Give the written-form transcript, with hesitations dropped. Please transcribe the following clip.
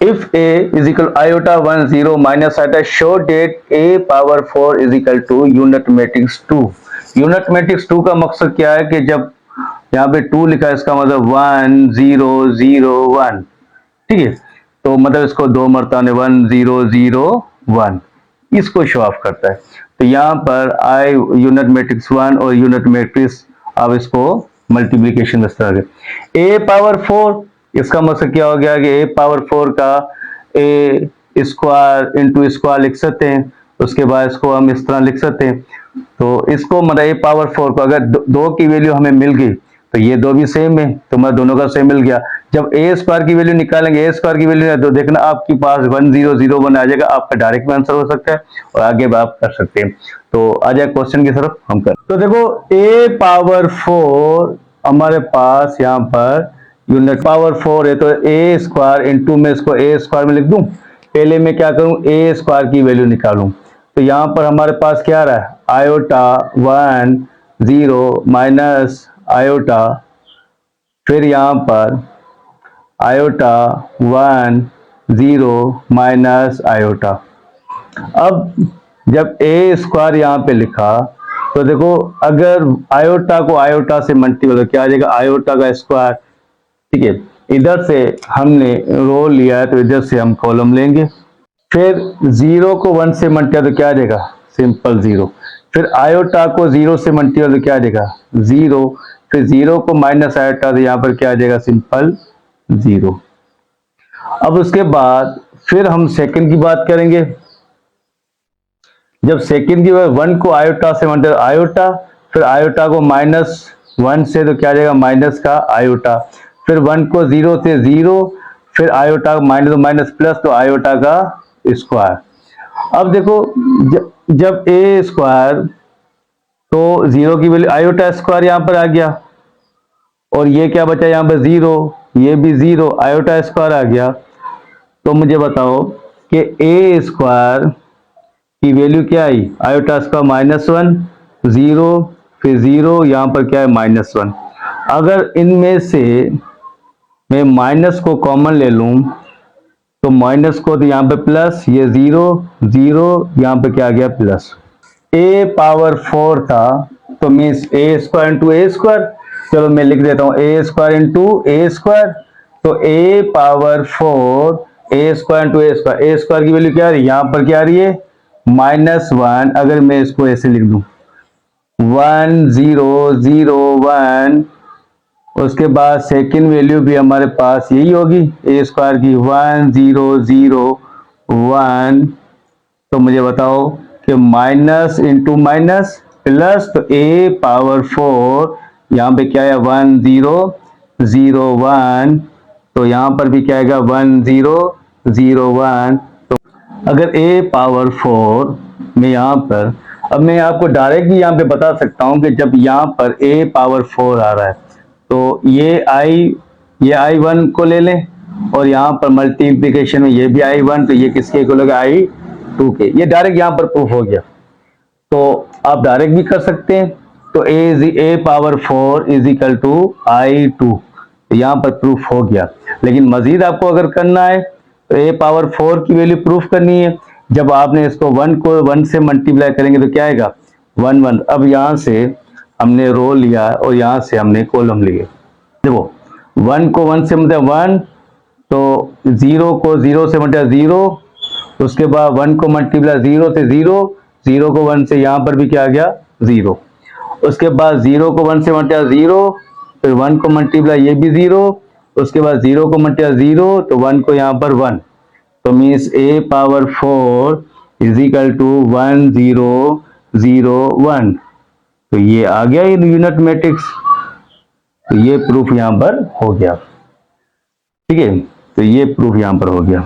If a is equal iota 1 0 minus iota, show that a power 4 is equal to unit matrix 2। Unit matrix 2 का मकसद क्या है कि जब यहाँ पे 2 लिखा है इसका मतलब 1 0 0 1, ठीक है, तो मतलब इसको दो मरतबा 1 0 0 1 इसको शो ऑफ करता है। तो यहाँ पर आई यूनिट मैट्रिक्स 1 और यूनिट मैट्रिक्स, अब इसको मल्टीप्लीकेशन इस तरह से ए पावर 4, इसका मतलब क्या हो गया कि ए पावर 4 का ए स्क्वायर इंटू स्क्वायर लिख सकते हैं, उसके बाद इसको हम इस तरह लिख सकते हैं। तो इसको मतलब ए पावर 4 को अगर दो की वैल्यू हमें मिल गई तो ये दो भी सेम है, तो मतलब दोनों का सेम मिल गया। जब ए स्क्वायर की वैल्यू निकालेंगे, ए स्क्वायर की वैल्यू तो देखना आपके पास 1001 आ जाएगा, आपका डायरेक्ट में आंसर हो सकता है और आगे बात कर सकते हैं। तो आ जाए क्वेश्चन की तरफ हम कर। तो देखो ए पावर 4 हमारे पास यहाँ पर यूनिट पावर 4 है, तो ए स्क्वायर इंटू में इसको ए स्क्वायर में लिख दूं। पहले मैं क्या करूं, ए स्क्वायर की वैल्यू निकालूं। तो यहाँ पर हमारे पास क्या आ रहा है, आयोटा 1 0 माइनस आयोटा, फिर यहाँ पर आयोटा 1 0 माइनस आयोटा। अब जब ए स्क्वायर यहाँ पे लिखा तो देखो अगर आयोटा को आयोटा से मल्टीप्लाई तो क्या आ जाएगा, आयोटा का स्क्वायर, ठीक है। इधर से हमने रो लिया है तो इधर से हम कॉलम लेंगे। फिर 0 को 1 से मल्टीप्लाई तो क्या आ जाएगा, सिंपल 0। फिर आयोटा को 0 से मल्टीप्लाई तो क्या आ जाएगा 0। फिर 0 को माइनस आयोटा तो यहाँ पर क्या आ जाएगा, सिंपल 0। अब उसके बाद फिर हम सेकंड की बात करेंगे। जब सेकंड की बात 1 को आयोटा से मल्टीप्लाई आयोटा, फिर आयोटा को -1 से तो क्या आ जाएगा माइनस का आयोटा, फिर 1 को 0 से 0, फिर आयोटा माइनस प्लस तो आयोटा का स्क्वायर। अब देखो जब ए स्क्वायर तो 0 की वैल्यू आयोटा स्क्वायर यहाँ पर आ गया और ये क्या बचा यहाँ पर 0, ये भी 0 आयोटा स्क्वायर आ गया। तो मुझे बताओ कि ए स्क्वायर की वैल्यू क्या आई, आयोटा स्क्वायर -1 0 फिर 0 यहाँ पर क्या है -1। अगर इनमें से मैं माइनस को कॉमन ले लूं तो माइनस को तो यहाँ पे प्लस, ये 0 0 यहाँ पे क्या आ गया प्लस। ए पावर 4 था तो मीन्स ए स्क्वायर इंटू ए स्क्वायर, चलो मैं लिख देता हूँ ए स्क्वायर इंटू ए स्क्वायर। तो a power 4 A square into A square, A square की वैल्यू क्या आ रही है, यहाँ पर क्या आ रही है -1। अगर मैं इसको ऐसे लिख दूं 1 0 0 1, उसके बाद सेकंड वैल्यू भी हमारे पास यही होगी ए स्क्वायर की 1 0 0 1। तो मुझे बताओ कि माइनस इंटू माइनस प्लस, तो ए पावर 4 यहाँ पे क्या है 1 0 0 1, तो यहाँ पर भी क्या आएगा 1 0 0 1। तो अगर ए पावर 4 में यहाँ पर, अब मैं आपको डायरेक्ट भी यहाँ पे बता सकता हूँ कि जब यहाँ पर ए पावर 4 आ रहा है तो ये i1 को ले लें और यहाँ पर मल्टीप्लिकेशन में ये भी i1, तो ये किसके इक्वल होगा i2 के। ये डायरेक्ट यहाँ पर प्रूफ हो गया, तो आप डायरेक्ट भी कर सकते हैं। तो a power 4 is equal to i2, तो यहाँ पर प्रूफ हो गया। लेकिन मजीद आपको अगर करना है तो ए पावर 4 की वैल्यू प्रूफ करनी है। जब आपने इसको 1 को 1 से मल्टीप्लाई करेंगे तो क्या आएगा 1 1। अब यहाँ से हमने रो लिया और यहाँ से हमने कॉलम लिए। देखो 1 को 1 से मतलब 1, तो 0 को 0 से मतलब 0, उसके बाद 1 को मल्टीप्लाई 0 से 0, 0 को 1 से यहाँ पर भी क्या आ गया 0, उसके बाद 0 को 1 से मल्टीप्लाई 0, फिर 1 को मल्टीप्लाई ये भी 0, उसके बाद 0 को मल्टीप्लाई 0, तो 1 को यहाँ पर 1, तो means a power 4 is equal to 1 0 0 1। तो ये आ गया यूनिट मैट्रिक्स, तो ये प्रूफ यहां पर हो गया, ठीक है। तो ये प्रूफ यहां पर हो गया।